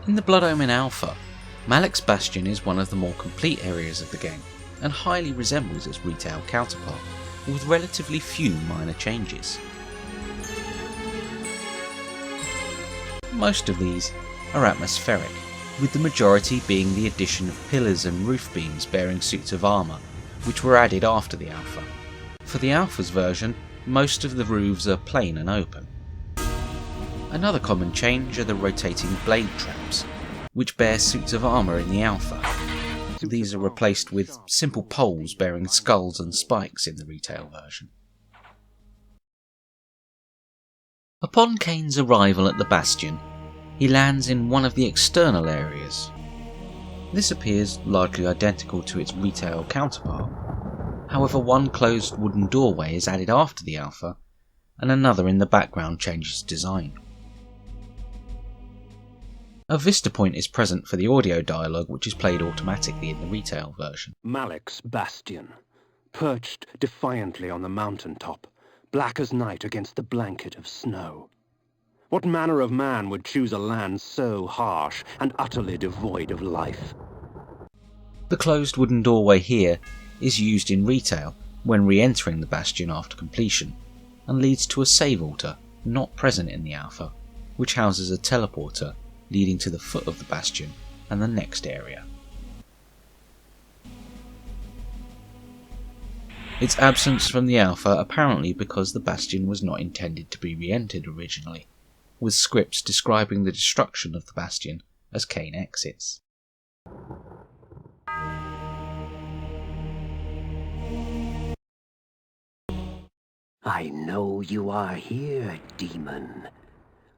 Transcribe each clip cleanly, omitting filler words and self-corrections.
In the Blood Omen Alpha, Malek's Bastion is one of the more complete areas of the game, and highly resembles its retail counterpart, with relatively few minor changes. Most of these are atmospheric, with the majority being the addition of pillars and roof beams bearing suits of armour, which were added after the Alpha. For the Alpha's version, most of the roofs are plain and open. Another common change are the rotating blade traps, which bear suits of armour in the Alpha. These are replaced with simple poles bearing skulls and spikes in the retail version. Upon Kain's arrival at the Bastion, he lands in one of the external areas. This appears largely identical to its retail counterpart. However, one closed wooden doorway is added after the Alpha, and another in the background changes design. A vista point is present for the audio dialogue, which is played automatically in the retail version. Malek's Bastion, perched defiantly on the mountaintop, black as night against the blanket of snow. What manner of man would choose a land so harsh and utterly devoid of life? The closed wooden doorway here is used in retail when re-entering the Bastion after completion, and leads to a save altar not present in the Alpha, which houses a teleporter leading to the foot of the Bastion and the next area. Its absence from the Alpha apparently because the Bastion was not intended to be re-entered originally, with scripts describing the destruction of the Bastion as Kain exits. I know you are here, demon.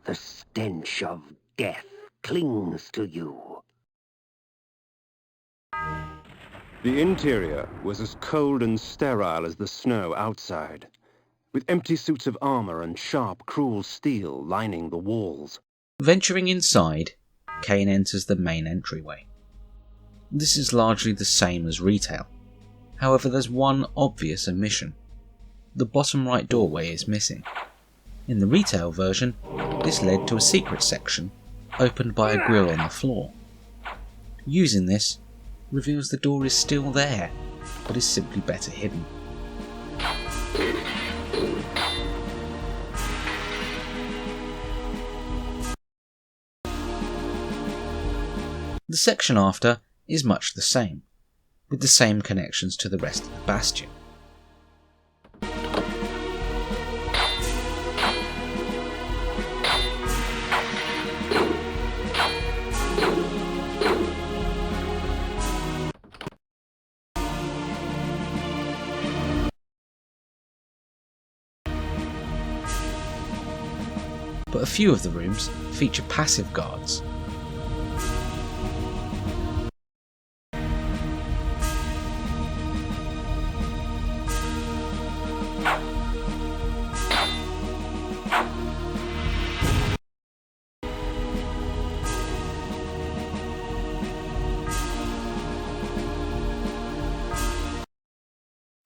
The stench of death clings to you. The interior was as cold and sterile as the snow outside, with empty suits of armor and sharp, cruel steel lining the walls. Venturing inside, Kain enters the main entryway. This is largely the same as retail. However, there's one obvious omission. The bottom right doorway is missing. In the retail version, this led to a secret section opened by a grill on the floor. Using this reveals the door is still there, but is simply better hidden. The section after is much the same, with the same connections to the rest of the Bastion. But a few of the rooms feature passive guards.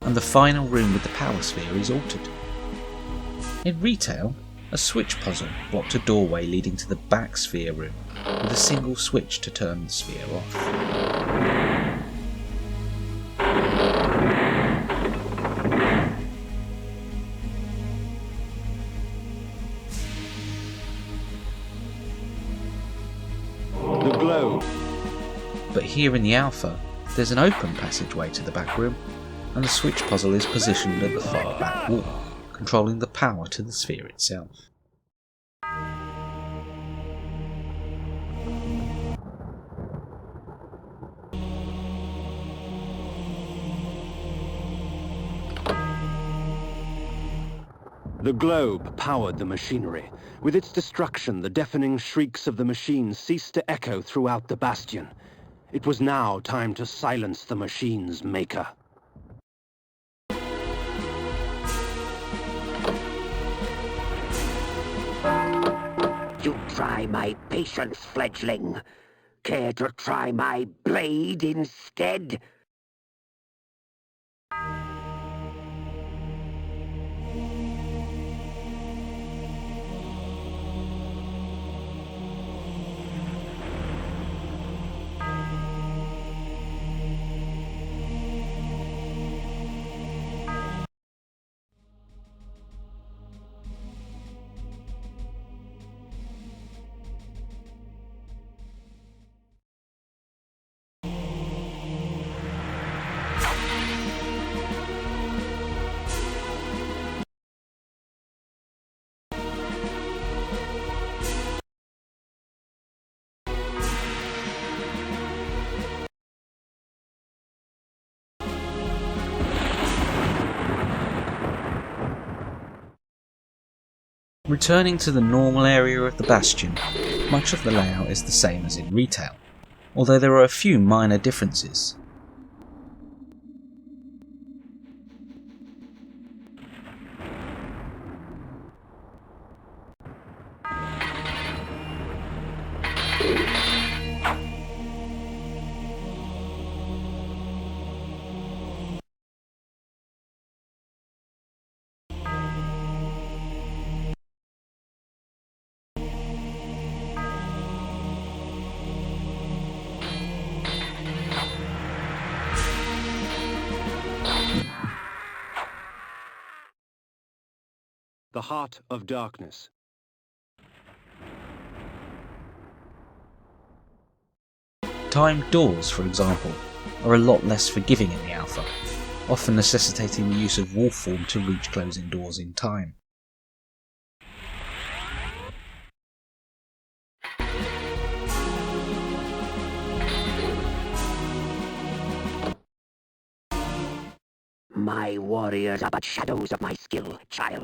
And the final room with the power sphere is altered. In retail, a switch puzzle blocked a doorway leading to the back sphere room, with a single switch to turn the sphere off. The globe. But here in the Alpha, there's an open passageway to the back room, and the switch puzzle is positioned at the far back wall, controlling the power to the sphere itself. The globe powered the machinery. With its destruction, the deafening shrieks of the machine ceased to echo throughout the Bastion. It was now time to silence the machine's maker. You try my patience, fledgling. Care to try my blade instead? Returning to the normal area of the Bastion, much of the layout is the same as in retail, although there are a few minor differences. The Heart of Darkness. Timed doors, for example, are a lot less forgiving in the alpha, often necessitating the use of wolf form to reach closing doors in time. My warriors are but shadows of my skill, child.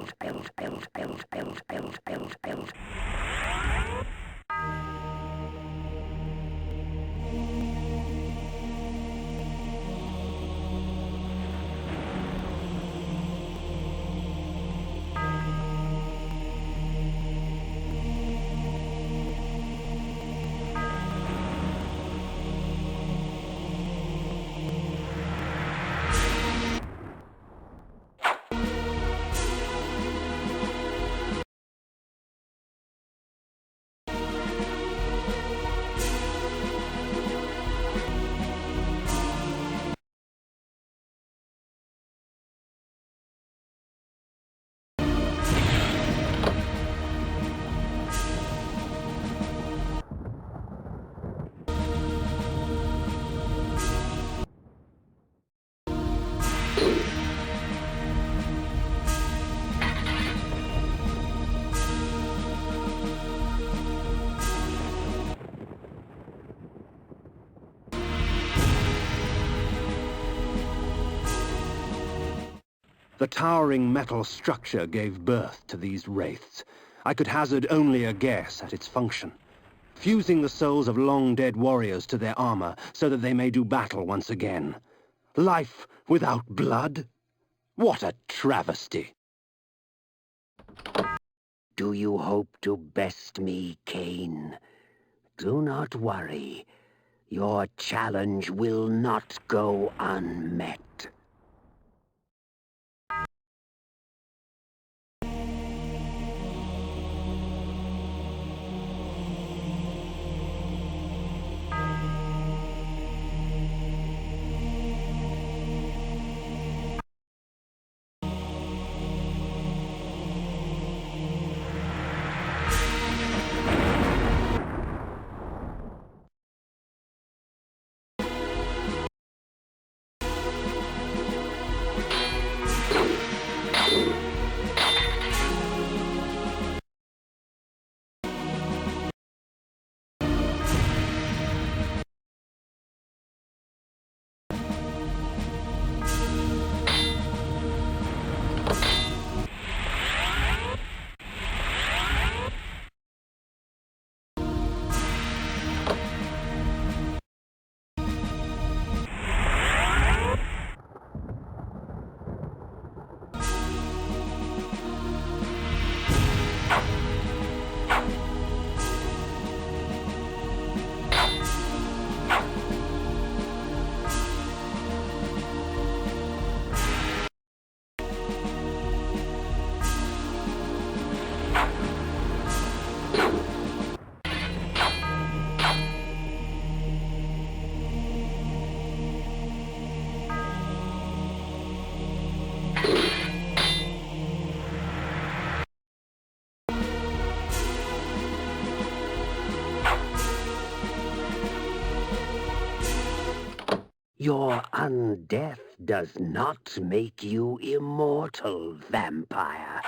The towering metal structure gave birth to these wraiths. I could hazard only a guess at its function. Fusing the souls of long-dead warriors to their armor so that they may do battle once again. Life without blood? What a travesty! Do you hope to best me, Kain? Do not worry. Your challenge will not go unmet. Your undeath does not make you immortal, vampire.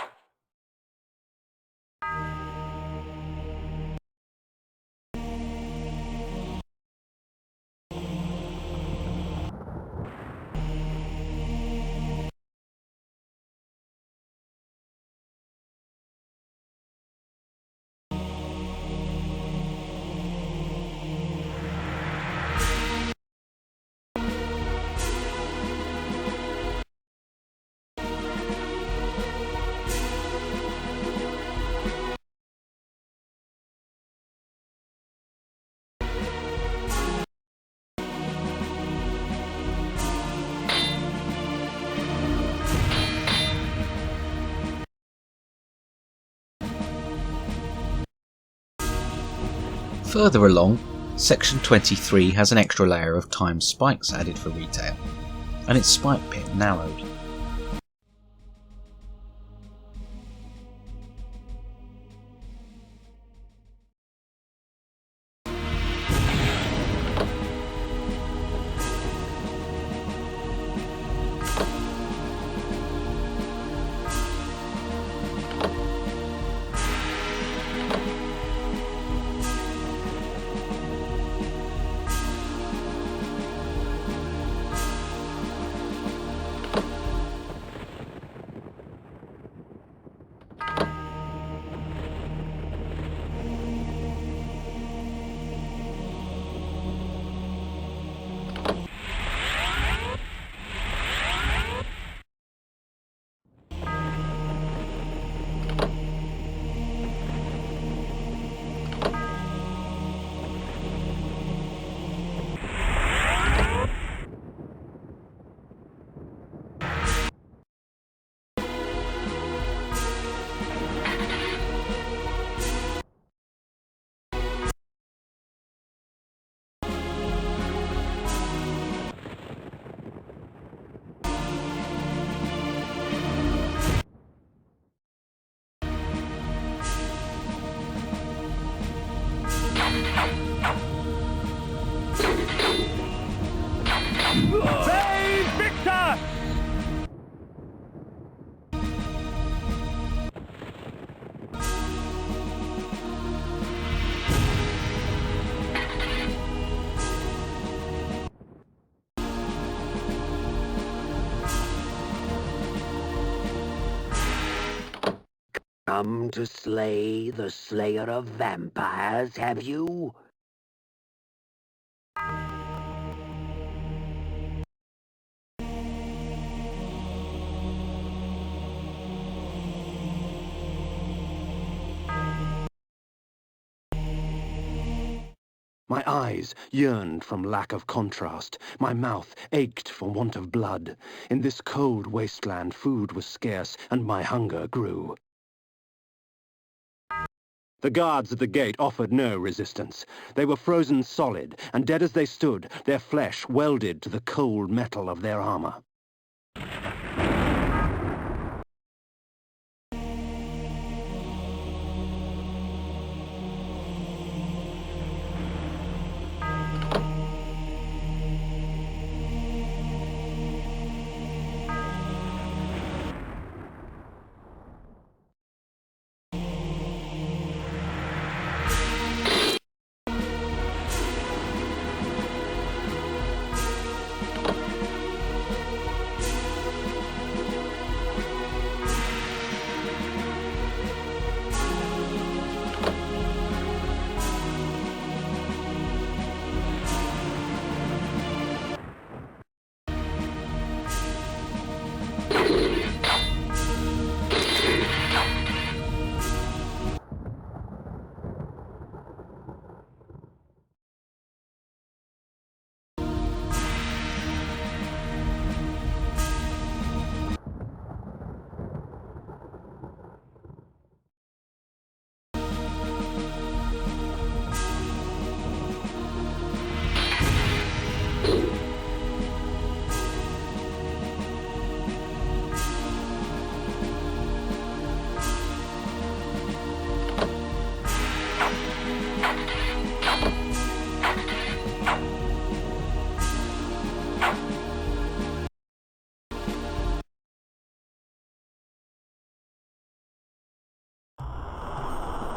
Further along, Section 23 has an extra layer of timed spikes added for retail, and its spike pit narrowed. Come to slay the Slayer of Vampires, have you? My eyes yearned from lack of contrast. My mouth ached for want of blood. In this cold wasteland, food was scarce, and my hunger grew. The guards at the gate offered no resistance. They were frozen solid, and dead as they stood, their flesh welded to the cold metal of their armor.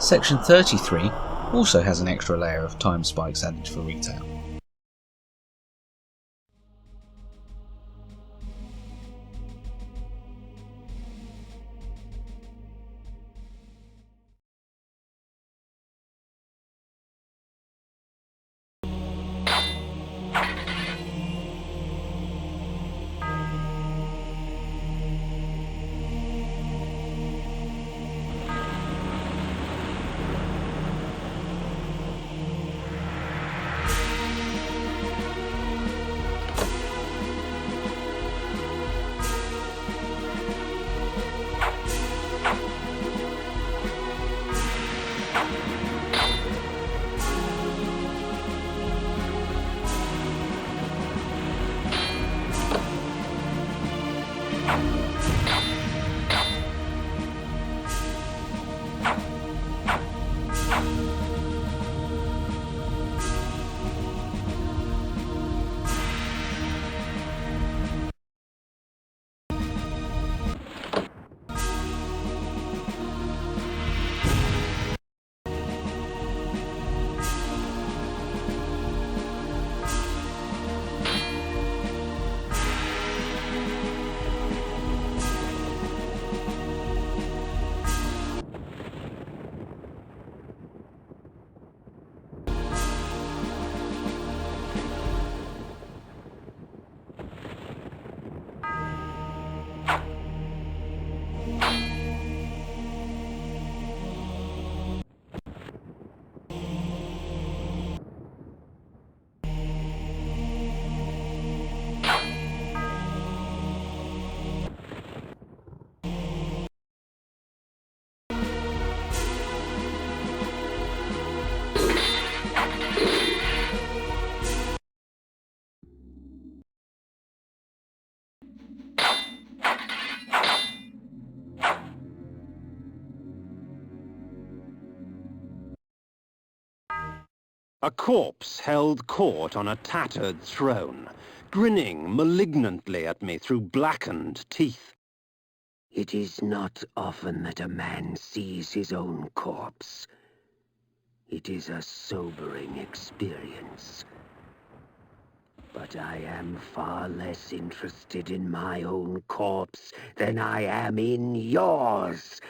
Section 33 also has an extra layer of time spikes added for retail. A corpse held court on a tattered throne, grinning malignantly at me through blackened teeth. It is not often that a man sees his own corpse. It is a sobering experience. But I am far less interested in my own corpse than I am in yours.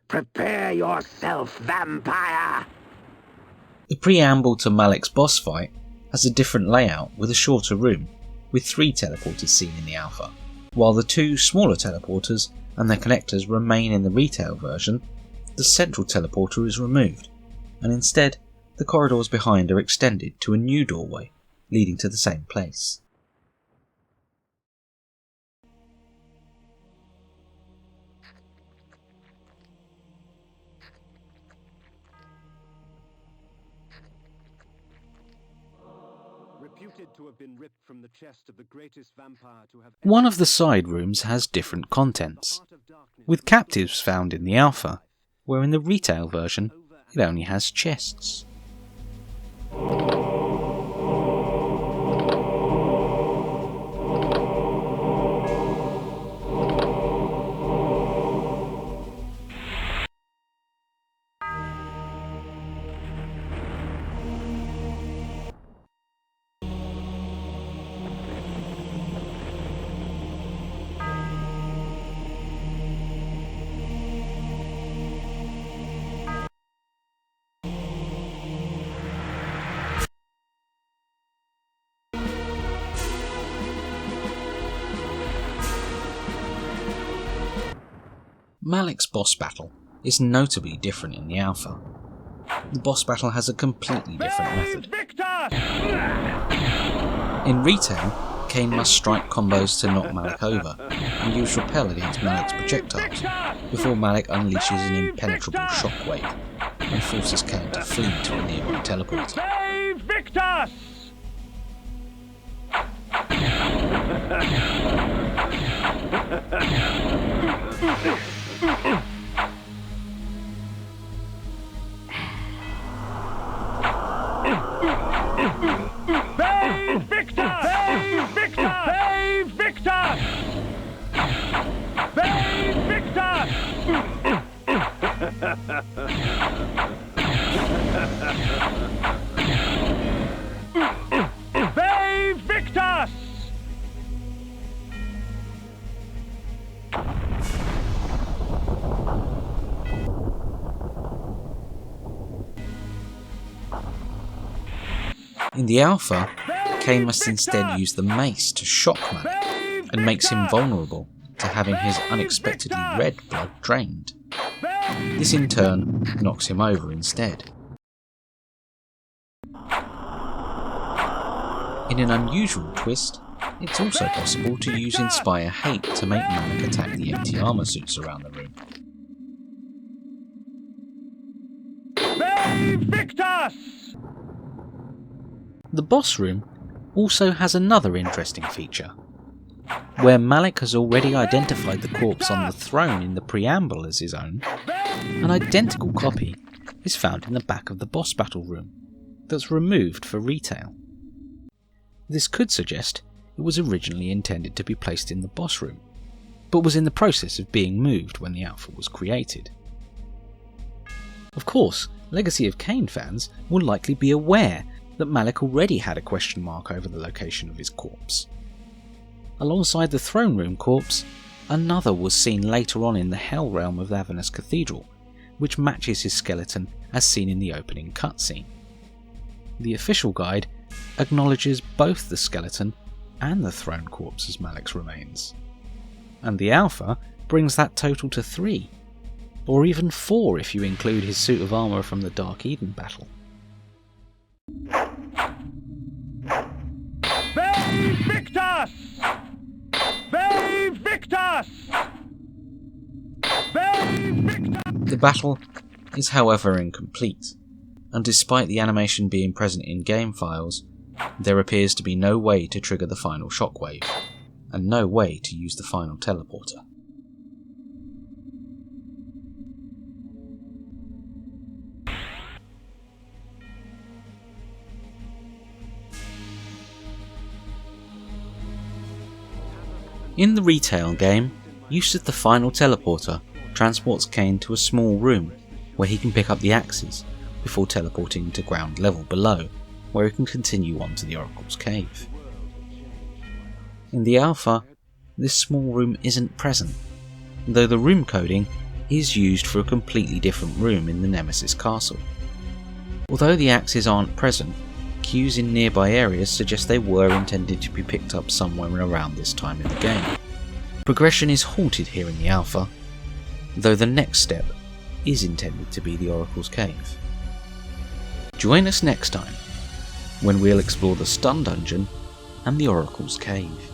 Prepare yourself, vampire! The preamble to Malek's boss fight has a different layout with a shorter room, with 3 teleporters seen in the alpha. While the 2 smaller teleporters and their connectors remain in the retail version, the central teleporter is removed, and instead the corridors behind are extended to a new doorway leading to the same place. Reputed to have been ripped from the chest of the greatest vampire to have... One of the side rooms has different contents, with captives found in the alpha, where in the retail version it only has chests. Malek's boss battle is notably different in the alpha. The boss battle has a completely different method. In retail, Kain must strike combos to knock Malek over and use repel against Malek's projectiles before Malek unleashes an impenetrable shockwave and forces Kain to flee to a nearby teleporter. In the alpha, Kain must instead use the mace to shock Malek and makes him vulnerable to having his unexpectedly red blood drained. This in turn knocks him over instead. In an unusual twist, it's also possible to use Inspire Hate to make Malek attack the empty armor suits around the room. The boss room also has another interesting feature. Where Malek has already identified the corpse on the throne in the preamble as his own, an identical copy is found in the back of the boss battle room that's removed for retail. This could suggest it was originally intended to be placed in the boss room, but was in the process of being moved when the alpha was created. Of course, Legacy of Kain fans will likely be aware that Malek already had a question mark over the location of his corpse. Alongside the throne room corpse, another was seen later on in the Hell Realm of Avernus Cathedral, which matches his skeleton as seen in the opening cutscene. The official guide acknowledges both the skeleton and the throne corpse as Malek's remains, and the alpha brings that total to 3, or even 4 if you include his suit of armour from the Dark Eden battle. Victus! Victus! The battle is however incomplete, and despite the animation being present in game files, there appears to be no way to trigger the final shockwave, and no way to use the final teleporter. In the retail game, use of the final teleporter transports Kain to a small room where he can pick up the axes before teleporting to ground level below, where he can continue on to the Oracle's cave. In the alpha, this small room isn't present, though the room coding is used for a completely different room in the Nemesis castle. Although the axes aren't present, cues in nearby areas suggest they were intended to be picked up somewhere around this time in the game. Progression is halted here in the alpha, though the next step is intended to be the Oracle's cave. Join us next time, when we'll explore the Stun Dungeon and the Oracle's cave.